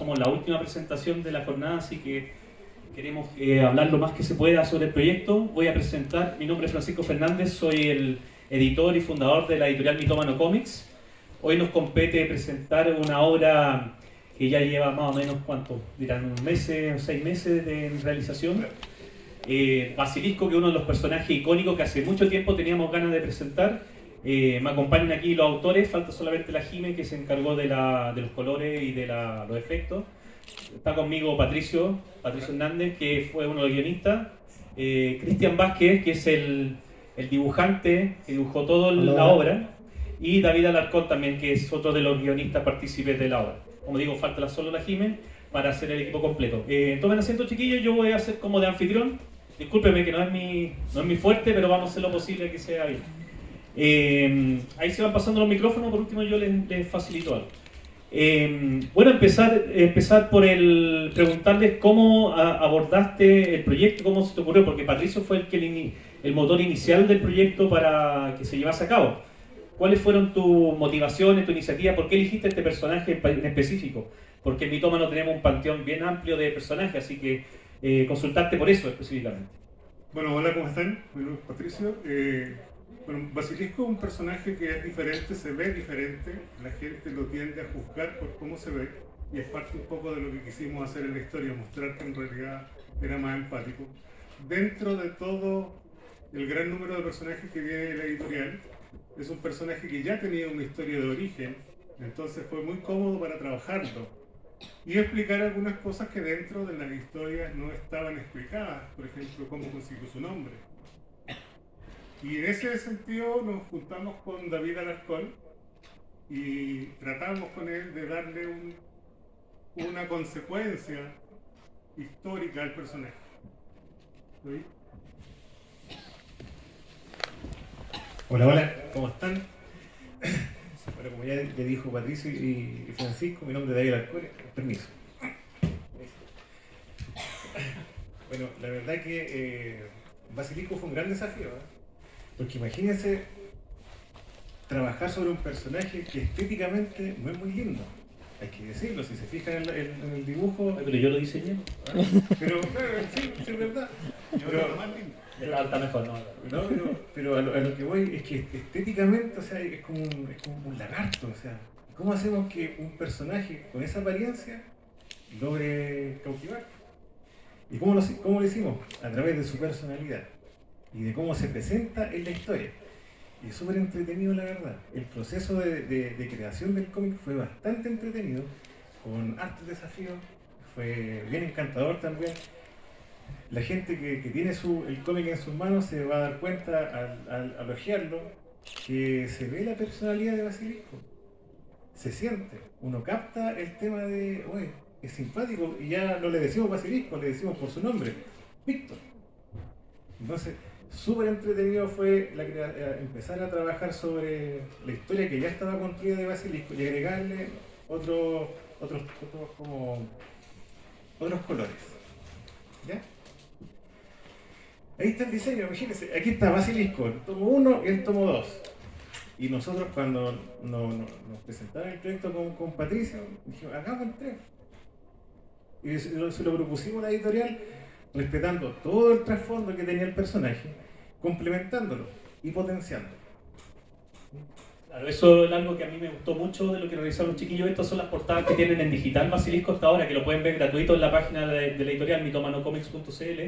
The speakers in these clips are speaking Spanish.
somos la última presentación de la jornada, así que queremos hablar lo más que se pueda sobre el proyecto. Voy a presentar, mi nombre es Francisco Fernández, soy el editor y fundador de la editorial Mitómano Comics. Hoy nos compete presentar una obra que ya lleva más o menos, ¿cuánto? Dirán, un mes o 6 meses de realización. Basilisco, que es uno de los personajes icónicos que hace mucho tiempo teníamos ganas de presentar. Me acompañan aquí los autores, falta solamente la Jime, que se encargó de los colores y de los efectos. Está conmigo Patricio Hernández, que fue uno de los guionistas. Cristian Vázquez, que es el dibujante que dibujó toda la obra. Y David Alarcón también, que es otro de los guionistas partícipes de la obra. Como digo, falta solo la Jime para hacer el equipo completo. Tomen asiento, chiquillos, yo voy a hacer como de anfitrión. Discúlpeme que no es mi fuerte, pero vamos a hacer lo posible que sea bien. Ahí se van pasando los micrófonos, por último yo les facilito algo. Bueno, empezar por preguntarles cómo abordaste el proyecto, cómo se te ocurrió, porque Patricio fue el motor inicial del proyecto para que se llevase a cabo. ¿Cuáles fueron tus motivaciones, tu iniciativa? ¿Por qué elegiste este personaje en específico? Porque en Mitómano tenemos un panteón bien amplio de personajes, así que consultarte por eso específicamente. Bueno, hola, ¿cómo están? Mi nombre es Patricio. Bueno, Basilisco es un personaje que es diferente, se ve diferente, la gente lo tiende a juzgar por cómo se ve, y es parte un poco de lo que quisimos hacer en la historia, mostrar que en realidad era más empático. Dentro de todo el gran número de personajes que viene de la editorial, es un personaje que ya tenía una historia de origen, entonces fue muy cómodo para trabajarlo y explicar algunas cosas que dentro de las historias no estaban explicadas, por ejemplo, cómo consiguió su nombre. Y en ese sentido nos juntamos con David Alarcón y tratamos con él de darle una consecuencia histórica al personaje. ¿Sí? Hola, ¿cómo están? Bueno, como ya le dijo Patricio y Francisco, mi nombre es David Alarcón, permiso. Bueno, la verdad que Basilisco fue un gran desafío, porque imagínense trabajar sobre un personaje que estéticamente no es muy lindo. Hay que decirlo, si se fijan en el dibujo... Pero yo lo diseñé. Pero claro, sí, es verdad. Pero lo más lindo. Está mejor, ¿no? Pero a lo que voy es que estéticamente, o sea, es como un lagarto, o sea, ¿cómo hacemos que un personaje con esa apariencia logre cautivar? ¿Y cómo lo hicimos? A través de su personalidad y de cómo se presenta en la historia. Y es súper entretenido, la verdad. El proceso de creación del cómic fue bastante entretenido, con hartos desafíos, fue bien encantador también. La gente que tiene el cómic en sus manos se va a dar cuenta al hojearlo que se ve la personalidad de Basilisco. Se siente, uno capta el tema de, oye, es simpático, y ya no le decimos Basilisco, le decimos por su nombre, Víctor. Entonces, súper entretenido fue empezar a trabajar sobre la historia que ya estaba construida de Basilisco y agregarle otros colores. ¿Ya? Ahí está el diseño, imagínense, aquí está Basilisco, el tomo 1 y el tomo 2. Y nosotros cuando nos presentaron el proyecto con Patricio, dijimos, hagamos 3. Y se lo propusimos a la editorial, respetando todo el trasfondo que tenía el personaje, complementándolo y potenciándolo. Claro, eso es algo que a mí me gustó mucho de lo que realizaron los chiquillos. Estas son las portadas que tienen en digital Basilisco hasta ahora, que lo pueden ver gratuito en la página de la editorial mitomanocomics.cl.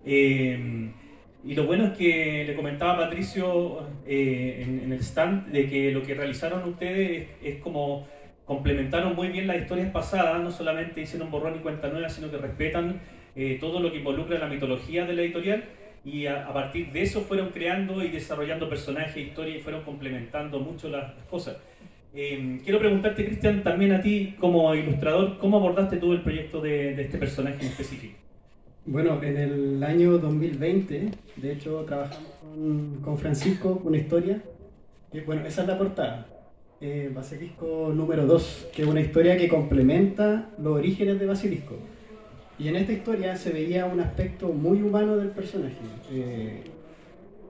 Y lo bueno es que le comentaba a Patricio en el stand de que lo que realizaron ustedes es como complementaron muy bien las historias pasadas, no solamente hicieron borrón y cuenta nueva, sino que respetan todo lo que involucra la mitología de la editorial, y a partir de eso fueron creando y desarrollando personajes, historias, y fueron complementando mucho las cosas. Quiero preguntarte, Cristian, también a ti como ilustrador, ¿cómo abordaste tú el proyecto de este personaje en específico? Bueno, en el año 2020, de hecho, trabajamos con Francisco una historia. Bueno, esa es la portada. Basilisco número 2, que es una historia que complementa los orígenes de Basilisco. Y en esta historia se veía un aspecto muy humano del personaje.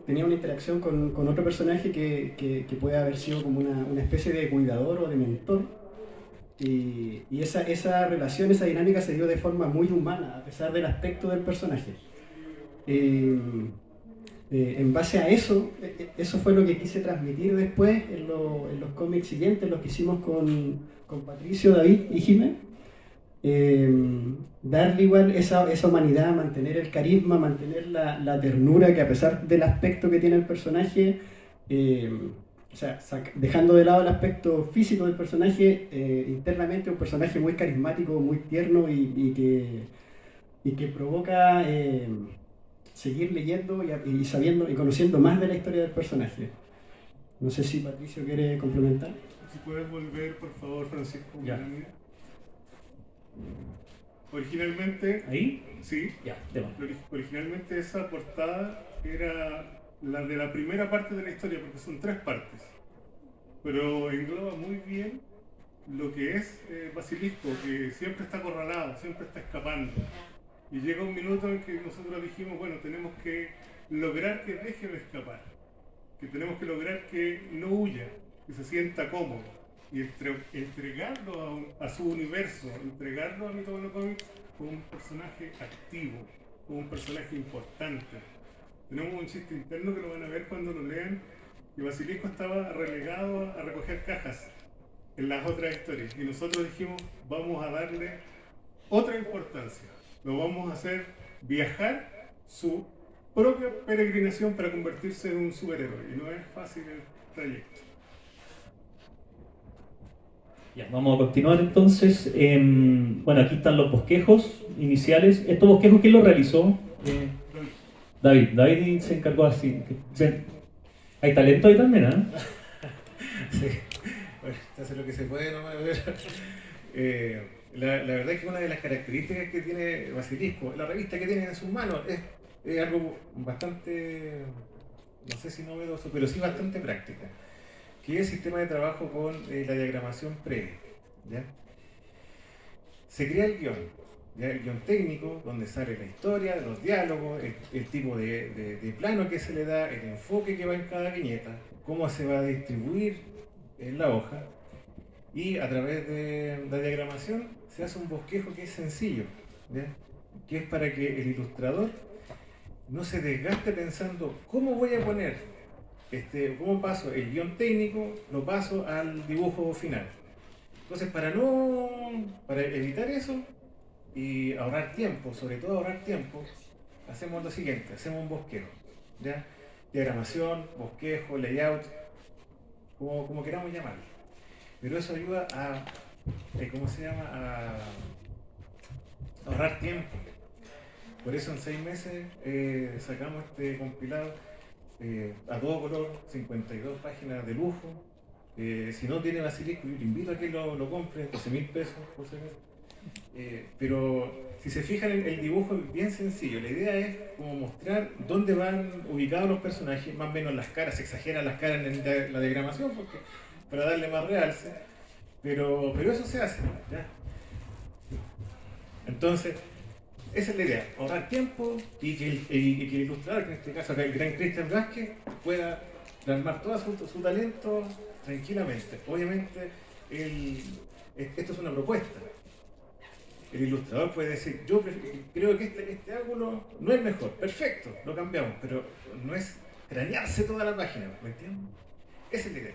Tenía una interacción con otro personaje que puede haber sido como una especie de cuidador o de mentor. Y esa relación, esa dinámica se dio de forma muy humana, a pesar del aspecto del personaje. En base a eso, eso fue lo que quise transmitir después en los cómics siguientes, los que hicimos con Patricio, David y Jimé. Darle igual esa humanidad, mantener el carisma, mantener la ternura, que a pesar del aspecto que tiene el personaje, o sea, dejando de lado el aspecto físico del personaje, internamente un personaje muy carismático, muy tierno y que provoca seguir leyendo y sabiendo y conociendo más de la historia del personaje. No sé si Patricio quiere complementar. Si puedes volver, por favor, Francisco. Ya. Originalmente, ¿Ahí? sí, Ya, tema. originalmente esa portada era la de la primera parte de la historia, porque son 3 partes, pero engloba muy bien lo que es Basilisco, que siempre está acorralado, siempre está escapando. Y llega un minuto en que nosotros dijimos, bueno, tenemos que lograr que deje de escapar, que tenemos que lograr que no huya, que se sienta cómodo, y entregarlo a su universo, entregarlo a Mythomano Comics como un personaje activo, como un personaje importante. Tenemos un chiste interno que lo van a ver cuando lo lean, que Basilisco estaba relegado a recoger cajas en las otras historias, y nosotros dijimos, vamos a darle otra importancia, lo vamos a hacer viajar su propia peregrinación para convertirse en un superhéroe, y no es fácil el trayecto. Ya, vamos a continuar entonces. Bueno, aquí están los bosquejos iniciales. ¿Estos bosquejos quién los realizó? David. David se encargó así. Hay talento ahí también, ¿eh? Sí, bueno, se hace lo que se puede nomás. La verdad es que una de las características que tiene Basilisco, la revista que tiene en sus manos, es algo bastante, no sé si novedoso, pero sí bastante práctica, que es el sistema de trabajo con la diagramación previa, ¿ya? Se crea el guión, ¿ya? El guión técnico, donde sale la historia, los diálogos, el tipo de plano que se le da, el enfoque que va en cada viñeta, cómo se va a distribuir en la hoja, y a través de la diagramación se hace un bosquejo que es sencillo, ¿ya? Que es para que el ilustrador no se desgaste pensando cómo voy a poner, cómo paso el guión técnico, lo paso al dibujo final. Entonces, para evitar eso y ahorrar tiempo, sobre todo ahorrar tiempo, hacemos lo siguiente, hacemos un bosquejo, ¿ya? Diagramación, bosquejo, layout, como queramos llamarlo. Pero eso ayuda a, a ahorrar tiempo. Por eso en 6 meses sacamos este compilado a todo color, 52 páginas de lujo. Si no tiene Basilisco, yo te invito a que lo compre, 12.000 pesos por si acaso. Pero si se fijan, el dibujo es bien sencillo. La idea es como mostrar dónde van ubicados los personajes, más o menos las caras, se exageran las caras en la diagramación porque, para darle más realce, pero eso se hace, ¿ya? Entonces, esa es la idea, ahorrar tiempo y que el ilustrador, que en este caso acá el gran Cristian Vázquez, pueda plasmar todo su talento tranquilamente. Obviamente, esto es una propuesta. El ilustrador puede decir, yo creo que este ángulo no es mejor, perfecto, lo cambiamos, pero no es cranearse toda la página, ¿me entiendes? Esa es la idea.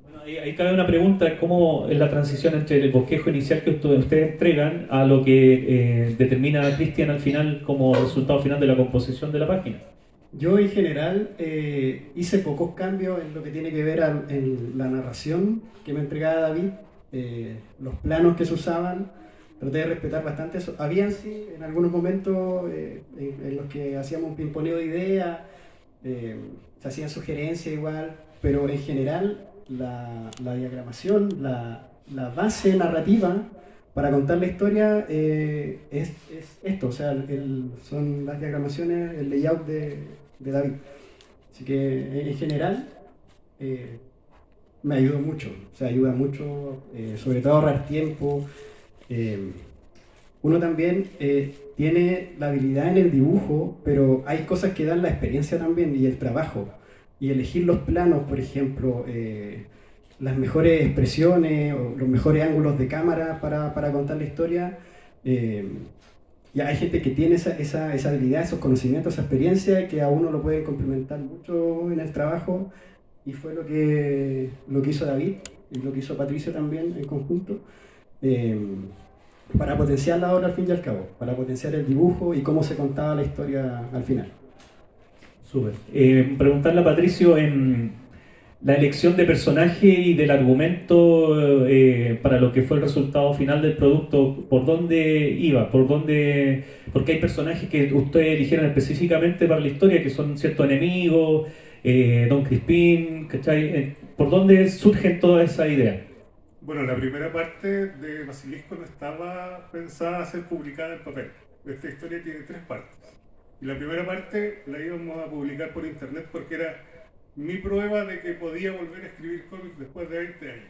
Bueno, ahí cabe una pregunta, ¿cómo es la transición entre el bosquejo inicial que ustedes entregan a lo que determina Cristian al final como resultado final de la composición de la página? Yo en general hice pocos cambios en lo que tiene que ver en la narración que me entregaba David, los planos que se usaban, traté de respetar bastante eso. Habían sí en algunos momentos en los que hacíamos un pimponeo de ideas, se hacían sugerencias igual, pero en general la diagramación, la base narrativa para contar la historia es esto, o sea, son las diagramaciones, el layout de David. Así que en general me ayudó mucho, o sea, ayuda mucho, sobre todo a ahorrar tiempo. Uno también tiene la habilidad en el dibujo, pero hay cosas que dan la experiencia también y el trabajo. Y elegir los planos, por ejemplo, las mejores expresiones o los mejores ángulos de cámara para contar la historia. Y hay gente que tiene esa habilidad, esos conocimientos, esa experiencia que a uno lo puede complementar mucho en el trabajo, y fue lo que hizo David y lo que hizo Patricio también en conjunto, para potenciar la obra al fin y al cabo, para potenciar el dibujo y cómo se contaba la historia al final. Súper. Preguntarle a Patricio en la elección de personaje y del argumento para lo que fue el resultado final del producto, ¿por dónde iba? Porque hay personajes que ustedes eligieron específicamente para la historia, que son ciertos enemigos, Don Crispín, ¿cachai? ¿Por dónde surgen todas esas ideas? Bueno, la primera parte de Basilisco no estaba pensada a ser publicada en papel. Esta historia tiene 3 partes. Y la primera parte la íbamos a publicar por internet porque era mi prueba de que podía volver a escribir cómics después de 20 años.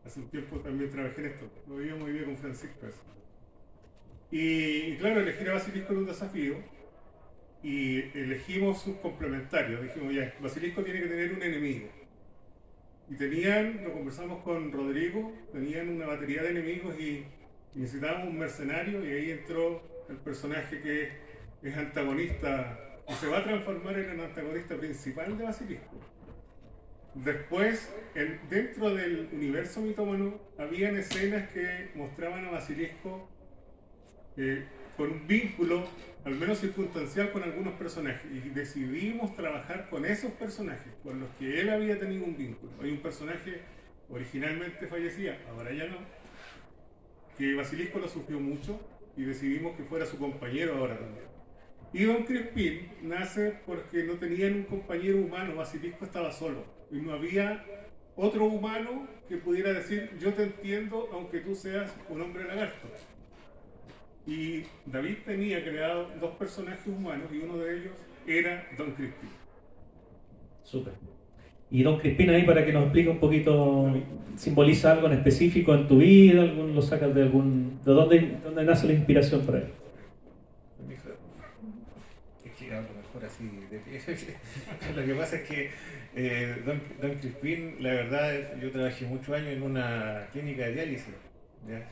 Hace un tiempo también trabajé en esto, lo veía muy bien con Francisco. Y claro, elegir a Basilisco era un desafío y elegimos sus complementarios. Dijimos, ya, Basilisco tiene que tener un enemigo. Y lo conversamos con Rodrigo, tenían una batería de enemigos y necesitábamos un mercenario, y ahí entró el personaje que es antagonista y se va a transformar en el antagonista principal de Basilisco. Después, dentro del universo mitómano, habían escenas que mostraban a Basilisco con un vínculo, al menos circunstancial, con algunos personajes. Y decidimos trabajar con esos personajes, con los que él había tenido un vínculo. Hay un personaje originalmente fallecía, ahora ya no, que Basilisco lo sufrió mucho y decidimos que fuera su compañero ahora también. Y Don Crispín nace porque no tenían un compañero humano, Basilisco estaba solo y no había otro humano que pudiera decir yo te entiendo aunque tú seas un hombre lagarto. Y David tenía creado 2 personajes humanos y uno de ellos era Don Crispín. Súper. Y Don Crispín ahí, para que nos explique un poquito, ¿simboliza algo en específico en tu vida? ¿Lo sacas de algún... ¿De dónde nace la inspiración para él? Es que hablo mejor así de pie. Lo que pasa es que Don Crispín, la verdad, yo trabajé muchos años en una clínica de diálisis, ¿ya?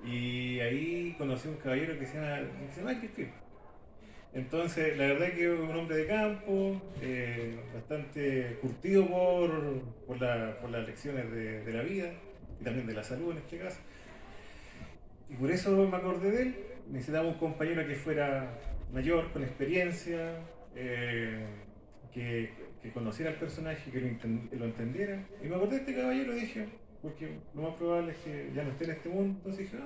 Y ahí conocí a un caballero que se llama Crispín. Entonces, la verdad que es un hombre de campo, bastante curtido por las lecciones de la vida y también de la salud en este caso. Y por eso me acordé de él. Necesitaba un compañero que fuera mayor, con experiencia, que conociera al personaje, que lo entendiera. Y me acordé de este caballero y dije, porque lo más probable es que ya no esté en este mundo, entonces dije,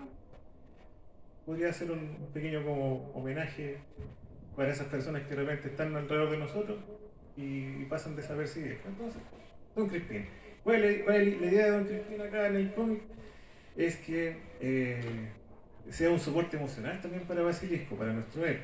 podría hacer un pequeño como homenaje para esas personas que de repente están alrededor de nosotros y pasan desapercibidas. Entonces, Don Crispín. ¿Cuál es la idea de Don Crispín acá en el cómic? Es que sea un soporte emocional también para Basilisco, para nuestro héroe.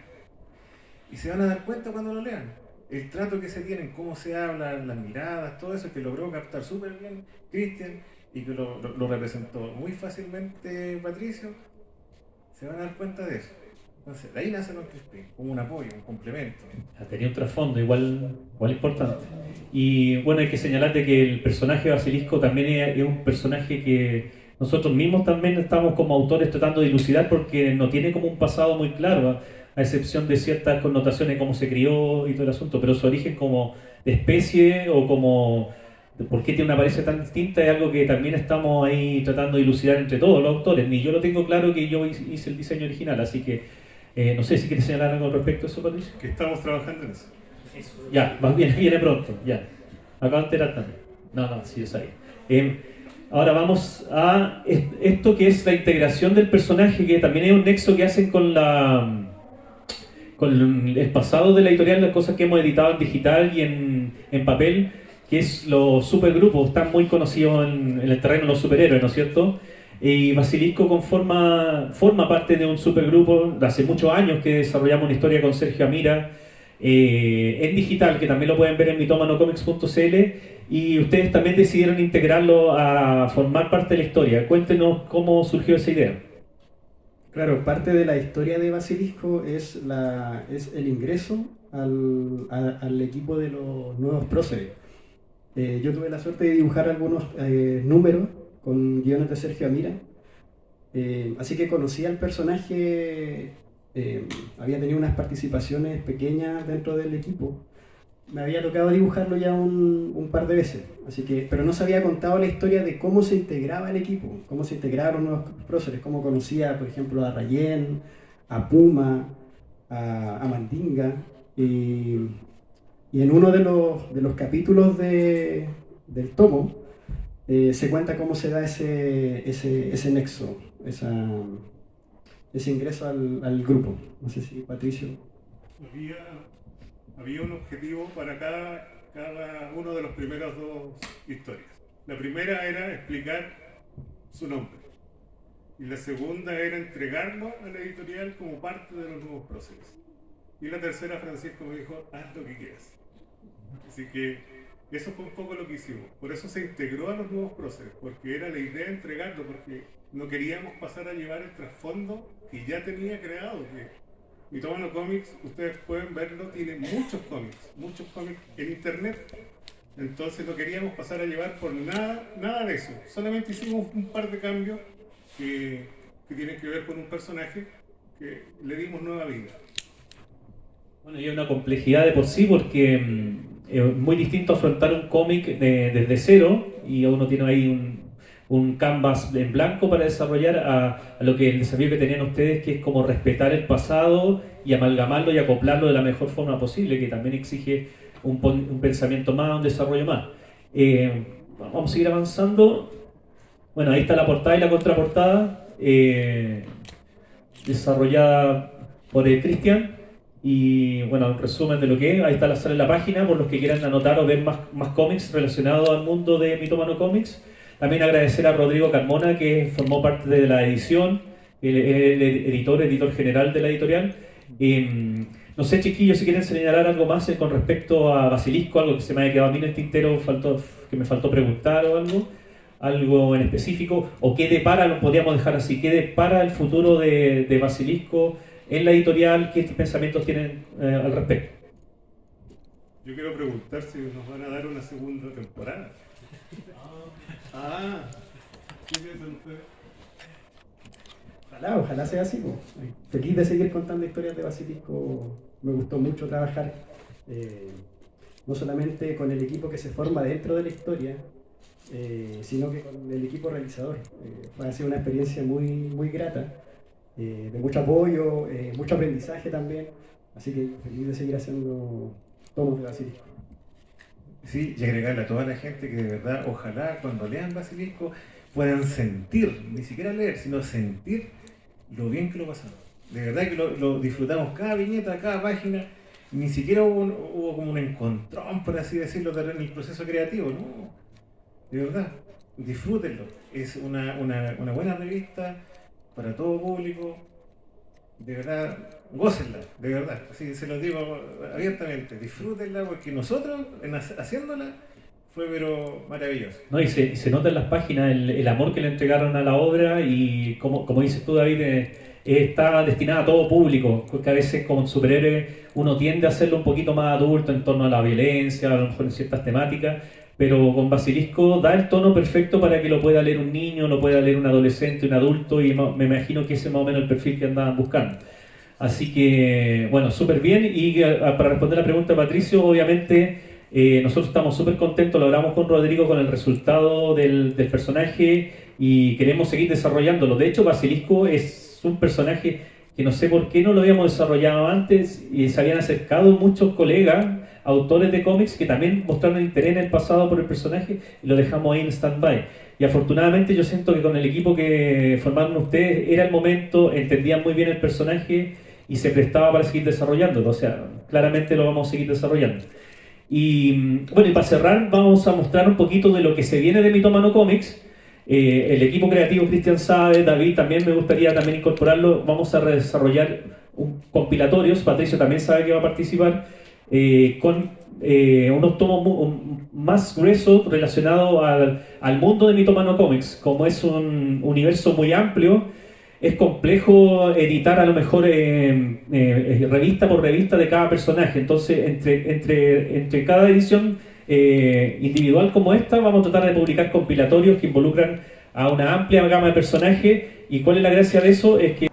Y se van a dar cuenta cuando lo lean. El trato que se tienen, cómo se hablan, las miradas, todo eso que logró captar súper bien Cristian y que lo representó muy fácilmente Patricio, se van a dar cuenta de eso. Entonces, de ahí nace Don Crispín, como un apoyo, un complemento. Tenía un trasfondo igual importante. Y bueno, hay que señalar de que el personaje de Basilisco también es un personaje que nosotros mismos también estamos como autores tratando de dilucidar, porque no tiene como un pasado muy claro, a excepción de ciertas connotaciones de cómo se crió y todo el asunto, pero su origen como de especie o como de por qué tiene una apariencia tan distinta es algo que también estamos ahí tratando de dilucidar entre todos los autores. Ni yo lo tengo claro, que yo hice el diseño original, así que no sé si quieres señalar algo respecto a eso, Patricio. Que estamos trabajando en eso. Ya, viene pronto, ya. Acabo de enterar también. No, sí, yo sabía. Ahora vamos a esto que es la integración del personaje, que también es un nexo que hacen con el pasado de la editorial, las cosas que hemos editado en digital y en papel, que es los supergrupos, están muy conocidos en el terreno de los superhéroes, ¿no es cierto? Y Basilisco forma parte de un supergrupo de hace muchos años que desarrollamos una historia con Sergio Amira en digital, que también lo pueden ver en mitomanocomics.cl, y ustedes también decidieron integrarlo a formar parte de la historia. Cuéntenos cómo surgió esa idea. Claro, parte de la historia de Basilisco es el ingreso al equipo de los nuevos próceres. Yo tuve la suerte de dibujar algunos números con guiones de Sergio Amira. Así que conocí al personaje, había tenido unas participaciones pequeñas dentro del equipo. Me había tocado dibujarlo ya un par de veces, pero no se había contado la historia de cómo se integraba el equipo, cómo se integraron los nuevos próceres, cómo conocía, por ejemplo, a Rayén, a Puma, a Mandinga. Y en uno de los capítulos del tomo se cuenta cómo se da ese nexo, ese ingreso al grupo. No sé si Patricio. Había un objetivo para cada uno de los primeros dos historias. La primera era explicar su nombre y la segunda era entregarlo a la editorial como parte de los nuevos procesos. Y la tercera, Francisco me dijo, haz lo que quieras. Así que eso fue un poco lo que hicimos. Por eso se integró a los nuevos procesos, porque era la idea de entregarlo, porque no queríamos pasar a llevar el trasfondo que ya tenía creado. Mitómano Comics, ustedes pueden verlo, tiene muchos cómics en internet. Entonces no queríamos pasar a llevar por nada de eso. Solamente hicimos un par de cambios que tienen que ver con un personaje que le dimos nueva vida. Bueno, y hay una complejidad de por sí porque es muy distinto afrontar un cómic desde cero y uno tiene ahí un canvas en blanco para desarrollar a lo que el desafío que tenían ustedes, que es como respetar el pasado y amalgamarlo y acoplarlo de la mejor forma posible, que también exige un pensamiento más, un desarrollo más. Vamos a seguir avanzando. Bueno, ahí está la portada y la contraportada, desarrollada por Cristian. Y bueno, un resumen de lo que es, ahí está sale en la página, por los que quieran anotar o ver más cómics relacionados al mundo de Mitómano Comics. También agradecer a Rodrigo Carmona, que formó parte de la edición, el editor general de la editorial. No sé, chiquillos, si quieren señalar algo más con respecto a Basilisco, algo que se me haya quedado a mí en el tintero, que me faltó preguntar o algo en específico, o qué depara, lo podríamos dejar así, qué depara el futuro de Basilisco en la editorial, qué pensamientos tienen al respecto. Yo quiero preguntar si nos van a dar una segunda temporada. ¿Qué piensan ustedes? Ojalá sea así. Feliz de seguir contando historias de Basilisco. Me gustó mucho trabajar no solamente con el equipo que se forma dentro de la historia, sino que con el equipo realizador. Ha sido una experiencia muy grata, de mucho apoyo, mucho aprendizaje también. Así que feliz de seguir haciendo tomos de Basilisco. Sí, y agregarle a toda la gente que de verdad, ojalá cuando lean Basilisco puedan sentir, ni siquiera leer, sino sentir lo bien que lo pasamos. De verdad que lo disfrutamos cada viñeta, cada página. Ni siquiera hubo como un encontrón, por así decirlo, en el proceso creativo, ¿no? De verdad, disfrútenlo. Es una buena revista para todo público. De verdad, gócenla, de verdad. Así se los digo abiertamente. Disfrútenla porque nosotros, haciéndola, fue pero maravilloso. No, y se nota en las páginas el amor que le entregaron a la obra y como dices tú, David, está destinada a todo público, porque a veces como superhéroe uno tiende a hacerlo un poquito más adulto en torno a la violencia, a lo mejor en ciertas temáticas, pero con Basilisco da el tono perfecto para que lo pueda leer un niño, lo pueda leer un adolescente, un adulto, y me imagino que ese es más o menos el perfil que andaban buscando. Así que, bueno, súper bien. Y para responder la pregunta de Patricio, obviamente nosotros estamos súper contentos, lo hablamos con Rodrigo, con el resultado del personaje y queremos seguir desarrollándolo. De hecho, Basilisco es un personaje que no sé por qué no lo habíamos desarrollado antes y se habían acercado muchos colegas, autores de cómics que también mostraron interés en el pasado por el personaje y lo dejamos ahí en stand-by. Y afortunadamente yo siento que con el equipo que formaron ustedes era el momento, entendían muy bien el personaje y se prestaba para seguir desarrollándolo. O sea, claramente lo vamos a seguir desarrollando. Y bueno, y para cerrar vamos a mostrar un poquito de lo que se viene de Mitómano Comics. El equipo creativo, Cristian sabe, David también me gustaría también incorporarlo. Vamos a desarrollar compilatorios, Patricio también sabe que va a participar, con unos tomos más gruesos relacionados al mundo de Mitómano Comics. Como es un universo muy amplio, es complejo editar a lo mejor revista por revista de cada personaje. Entonces, entre cada edición individual como esta, vamos a tratar de publicar compilatorios que involucran a una amplia gama de personajes. ¿Y cuál es la gracia de eso? Es que